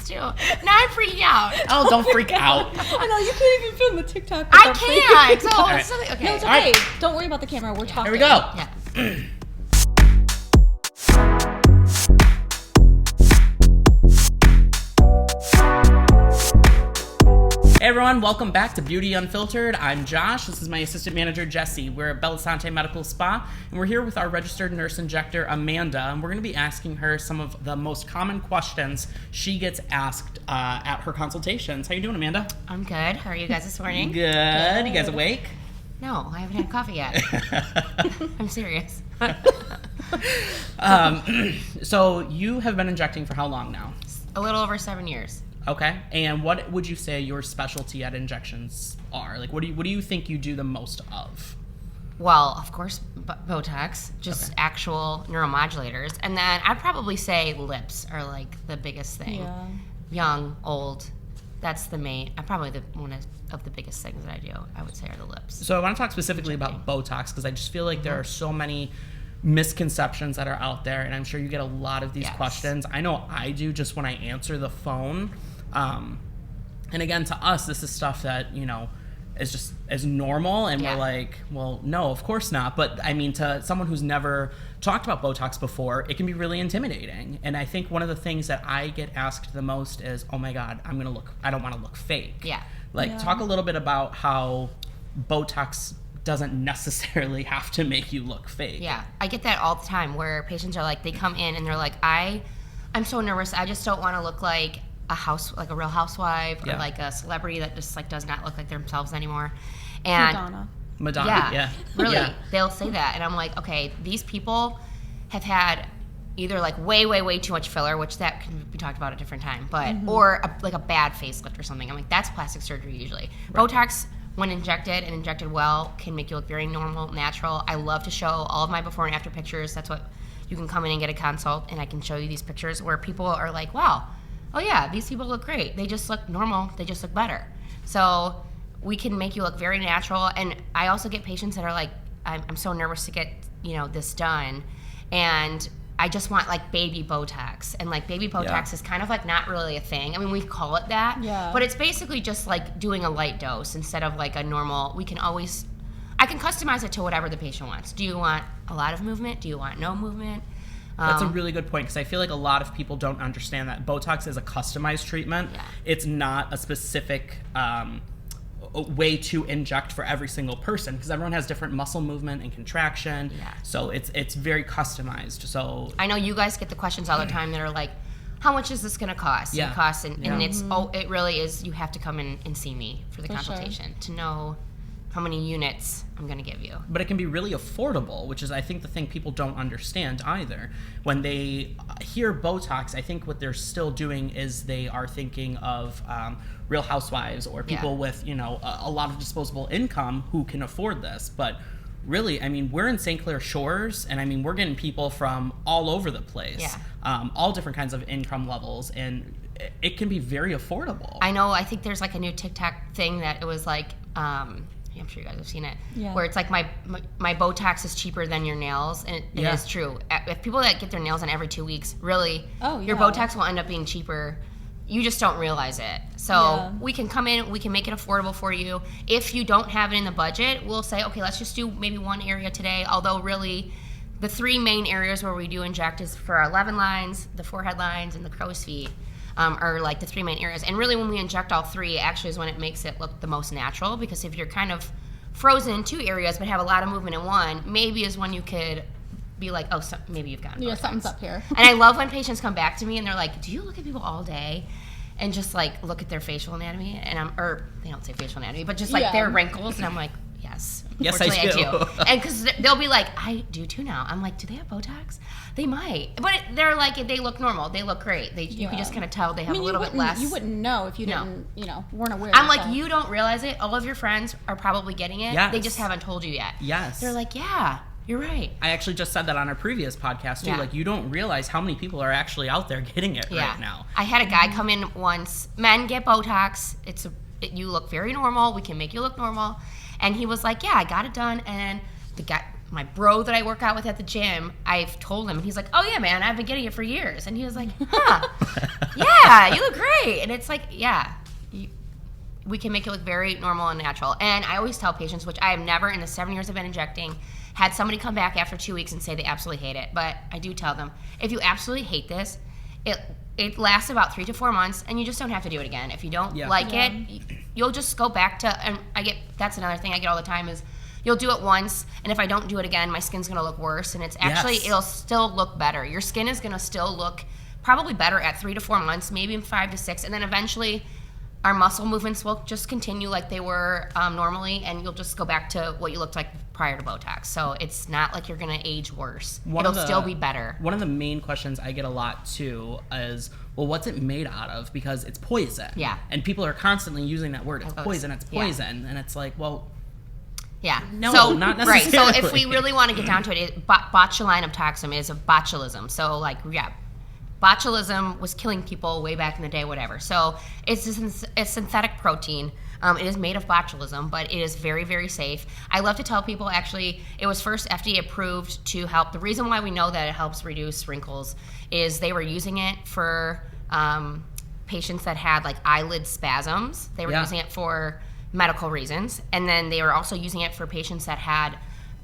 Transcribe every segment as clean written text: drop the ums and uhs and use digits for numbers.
too. Now I'm freaking out. Oh, don't freak out. I know, you can't even film the TikTok. I can't. So, All right. okay. No, it's okay. All right. Don't worry about the camera. We're talking. Here we go. Yeah. Hey everyone, welcome back to Beauty Unfiltered. I'm Josh. This is my assistant manager, Jessie. We're at Belle Santé Medical Spa, and we're here with our registered nurse injector, Amanda, and we're going to be asking her some of the most common questions she gets asked at her consultations. How you doing, Amanda? I'm good. How are you guys this morning? Good. You guys awake? No, I haven't had coffee yet. I'm serious. So you have been injecting for how long now? A little over 7 years. Okay. And what would you say your specialty at injections are? Like, what do you think you do the most of? Well, of course, Botox, just actual neuromodulators. And then I'd probably say lips are like the biggest thing. Yeah. Young, old, that's the main, probably one of the biggest things that I do, I would say, are the lips. So I want to talk specifically about Botox because I just feel like there are so many misconceptions that are out there, and I'm sure you get a lot of these questions. I know I do just when I answer the phone. And again, to us, this is stuff that, you know, is just as normal, and we're like, well, no, of course not. But I mean, to someone who's never talked about Botox before, it can be really intimidating. And I think one of the things that I get asked the most is, oh my God, I don't want to look fake. Yeah. Like, talk a little bit about how Botox doesn't necessarily have to make you look fake. Yeah, I get that all the time where patients are like, they come in and they're like, I'm so nervous. I just don't want to look like a real housewife or like a celebrity that just like does not look like themselves anymore. And Madonna, yeah. Really, yeah. They'll say that, and I'm like, okay, these people have had either like way too much filler, which that can be talked about at a different time, but or like a bad facelift or something. I'm like, that's plastic surgery usually. Right. Botox, when injected and injected well, can make you look very normal, natural. I love to show all of my before and after pictures. That's what you can come in and get a consult, and I can show you these pictures where people are like, wow, oh yeah, these people look great. They just look normal. They just look better. So we can make you look very natural. And I also get patients that are like, I'm so nervous to get, this done. And I just want like baby Botox. And like baby Botox is kind of like not really a thing. I mean, we call it that, but it's basically just like doing a light dose instead of like a normal. I can customize it to whatever the patient wants. Do you want a lot of movement? Do you want no movement? That's a really good point, because I feel like a lot of people don't understand that Botox is a customized treatment. Yeah. It's not a specific way to inject for every single person, because everyone has different muscle movement and contraction. Yeah. So it's very customized. So I know you guys get the questions all the time that are like, how much is this going to cost? Yeah. And it really is, you have to come in and see me for the consultation to know how many units I'm going to give you. But it can be really affordable, which is, I think, the thing people don't understand either. When they hear Botox, I think what they're still doing is they are thinking of Real Housewives or people with, a lot of disposable income who can afford this. But really, I mean, we're in Saint Clair Shores, and I mean, we're getting people from all over the place, all different kinds of income levels, and it can be very affordable. I know. I think there's like a new TikTok thing that it was like, I'm sure you guys have seen it, where it's like my Botox is cheaper than your nails, and it is true. If people that get their nails done every 2 weeks, really, your Botox will end up being cheaper. You just don't realize it. So we can come in, we can make it affordable for you. If you don't have it in the budget, we'll say, okay, let's just do maybe one area today, although really the three main areas where we do inject is for our 11 lines, the forehead lines, and the crow's feet. Are like the three main areas. And really when we inject all three actually is when it makes it look the most natural, because if you're kind of frozen in two areas but have a lot of movement in one, maybe is when you could be like, oh, maybe you've gotten Botox. Something's up here. And I love when patients come back to me and they're like, do you look at people all day and just like look at their facial anatomy? And or they don't say facial anatomy, but just like their wrinkles, and I'm like, yes. Yes, I do. And because they'll be like, I do too now. I'm like, do they have Botox? They might. But they're like, they look normal. They look great. You can just kind of tell they have a little bit less. You wouldn't know if you didn't, weren't aware. I'm like, you don't realize it. All of your friends are probably getting it. Yes. They just haven't told you yet. Yes. They're like, yeah, you're right. I actually just said that on our previous podcast, too. Like, you don't realize how many people are actually out there getting it right now. I had a guy come in once. Men get Botox. You look very normal. We can make you look normal. And he was like, yeah, I got it done. And my bro that I work out with at the gym, I've told him, and he's like, oh yeah, man, I've been getting it for years. And he was like, huh, yeah, you look great. And it's like, yeah, we can make it look very normal and natural. And I always tell patients, which I have never in the 7 years I've been injecting, had somebody come back after 2 weeks and say they absolutely hate it. But I do tell them, if you absolutely hate this, it lasts about 3 to 4 months, and you just don't have to do it again. If you don't like it, you'll just go back to, and that's another thing I get all the time is, you'll do it once, and if I don't do it again, my skin's gonna look worse, and it's actually, it'll still look better. Your skin is gonna still look probably better at 3 to 4 months, maybe in 5 to 6, and then eventually our muscle movements will just continue like they were normally, and you'll just go back to what you looked like prior to Botox. So it's not like you're gonna age worse. It'll still be better. One of the main questions I get a lot too is, well, what's it made out of? Because it's poison. Yeah. And people are constantly using that word, it's poison, it's poison. And it's like, well, yeah. No, so, not necessarily. Right. So if we really want to get down to it, botulinum toxin is a botulism. So like, botulism was killing people way back in the day, whatever. So it's a synthetic protein. It is made of botulism, but it is very, very safe. I love to tell people, actually, it was first FDA approved to help. The reason why we know that it helps reduce wrinkles is they were using it for patients that had like eyelid spasms. They were using it for medical reasons, and then they were also using it for patients that had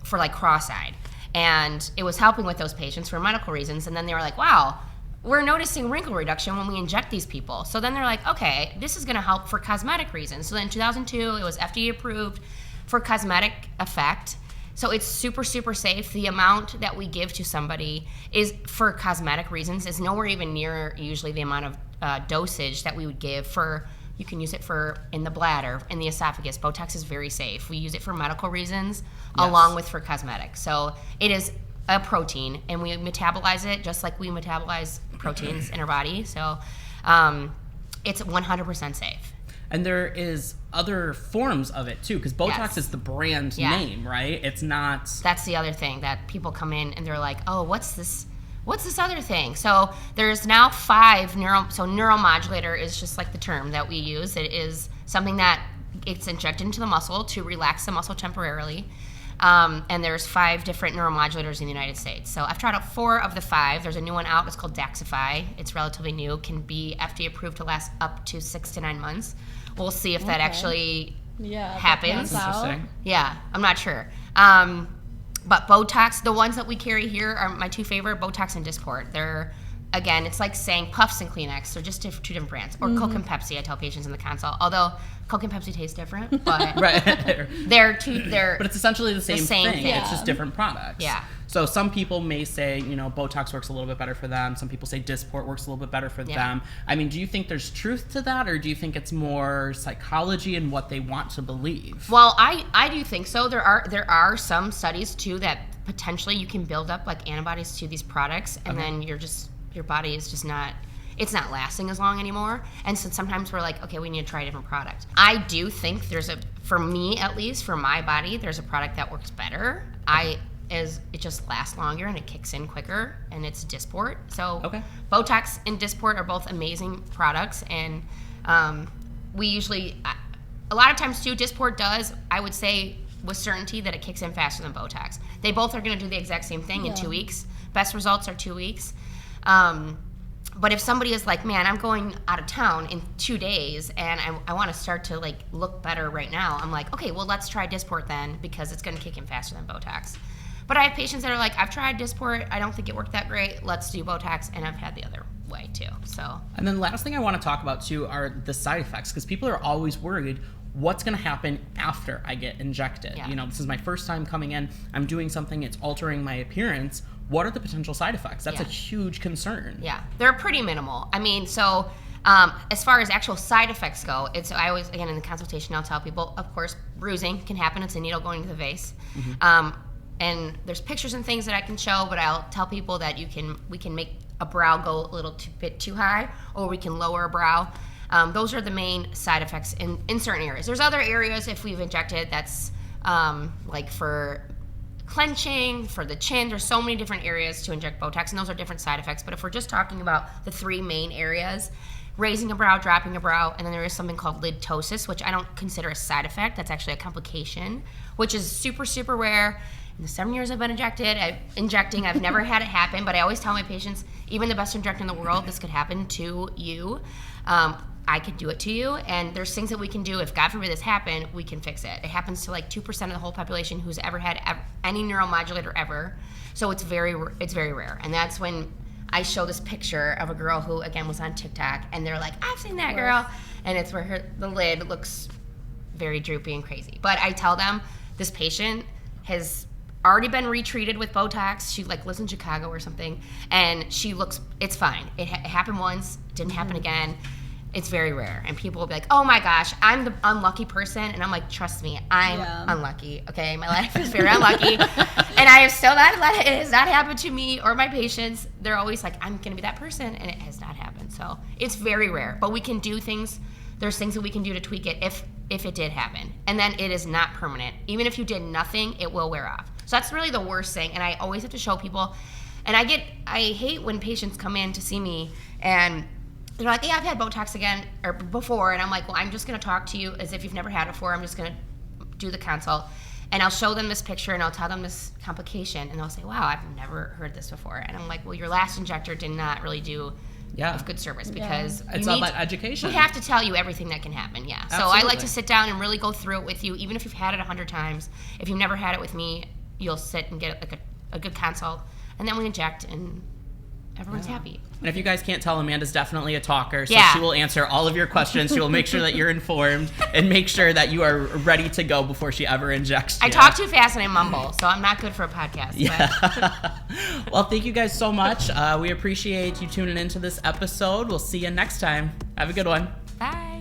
for like cross-eyed, and it was helping with those patients for medical reasons. And then they were like, wow, we're noticing wrinkle reduction when we inject these people. So then they're like, okay, this is going to help for cosmetic reasons. So then in 2002 it was FDA approved for cosmetic effect. So it's super, super safe. The amount that we give to somebody is for cosmetic reasons is nowhere even near usually the amount of dosage that we would give for. You can use it for in the bladder, in the esophagus. Botox is very safe. We use it for medical reasons along with for cosmetic. So it is a protein, and we metabolize it just like we metabolize proteins in our body. So it's 100% safe. And there is other forms of it too, because Botox is the brand name, right? It's not. That's the other thing that people come in and they're like, oh, what's this other thing? So there's now 5 neuromodulator is just like the term that we use. It is something that it's injected into the muscle to relax the muscle temporarily. And there's 5 different neuromodulators in the United States. So I've tried out 4 of the 5. There's a new one out. It's called Daxxify. It's relatively new. Can be FDA approved to last up to 6 to 9 months. We'll see if that actually happens. Interesting. Yeah, I'm not sure. But Botox, the ones that we carry here are my 2 favorite, Botox and Dysport. They're, again, it's like saying Puffs and Kleenex. They're just 2 different brands. Or Coke and Pepsi, I tell patients in the consult. Although Coke and Pepsi taste different, but but it's essentially the same thing. Yeah. It's just different products. Yeah. So some people may say, Botox works a little bit better for them. Some people say Dysport works a little bit better for them. I mean, do you think there's truth to that, or do you think it's more psychology and what they want to believe? Well, I do think so. There are some studies too that potentially you can build up like antibodies to these products, and then your body is just not. It's not lasting as long anymore. And so sometimes we're like, okay, we need to try a different product. I do think for me at least, for my body, there's a product that works better. It just lasts longer and it kicks in quicker, and it's Dysport. So Botox and Dysport are both amazing products, and we usually, a lot of times too, Dysport does, I would say with certainty that it kicks in faster than Botox. They both are gonna do the exact same thing in 2 weeks. Best results are 2 weeks. But if somebody is like, man, I'm going out of town in 2 days and I want to start to like look better right now, I'm like, okay, well, let's try Dysport then, because it's going to kick in faster than Botox. But I have patients that are like, I've tried Dysport, I don't think it worked that great, let's do Botox, and I've had the other way too. So. And then last thing I want to talk about too are the side effects, because people are always worried, what's going to happen after I get injected? This is my first time coming in, I'm doing something, it's altering my appearance. What are the potential side effects? That's a huge concern. Yeah, they're pretty minimal. I mean, so as far as actual side effects go, I always, again, in the consultation, I'll tell people, of course, bruising can happen. It's a needle going to the face. And there's pictures and things that I can show, but I'll tell people that we can make a brow go a little bit too high, or we can lower a brow. Those are the main side effects in certain areas. There's other areas if we've injected that's like for clenching, for the chin. There's so many different areas to inject Botox, and those are different side effects. But if we're just talking about the 3 main areas, raising a brow, dropping a brow, and then there is something called lidptosis, which I don't consider a side effect. That's actually a complication, which is super, super rare. In the 7 years I've been injecting, I've never had it happen, but I always tell my patients, even the best injector in the world, this could happen to you. I could do it to you, and there's things that we can do. If God forbid this happened, we can fix it. It happens to like 2% of the whole population who's ever had any neuromodulator ever. So it's very rare. And that's when I show this picture of a girl who, again, was on TikTok, and they're like, I've seen that girl. And it's where the lid looks very droopy and crazy. But I tell them, this patient has already been retreated with Botox. She like lives in Chicago or something, and it's fine. It happened once, didn't happen again. It's very rare. And people will be like, oh my gosh, I'm the unlucky person. And I'm like, trust me, I'm unlucky. Okay, my life is very unlucky. And I have still it has not happened to me or my patients. They're always like, I'm gonna be that person, and it has not happened. So it's very rare. But we can do things. There's things that we can do to tweak it if it did happen. And then it is not permanent. Even if you did nothing, it will wear off. So that's really the worst thing. And I always have to show people. And I hate when patients come in to see me and they're like, yeah, I've had Botox again or before. And I'm like, well, I'm just going to talk to you as if you've never had it before. I'm just going to do the consult. And I'll show them this picture and I'll tell them this complication. And they'll say, wow, I've never heard this before. And I'm like, well, your last injector did not really do a good service because it's all about education. We have to tell you everything that can happen. Yeah. Absolutely. So I like to sit down and really go through it with you, even if you've had it 100 times. If you've never had it with me, you'll sit and get like a good consult. And then we inject and everyone's happy. And if you guys can't tell, Amanda's definitely a talker, so she will answer all of your questions. She will make sure that you're informed and make sure that you are ready to go before she ever injects you. I talk too fast and I mumble, so I'm not good for a podcast. Yeah. Well, thank you guys so much. We appreciate you tuning into this episode. We'll see you next time. Have a good one. Bye.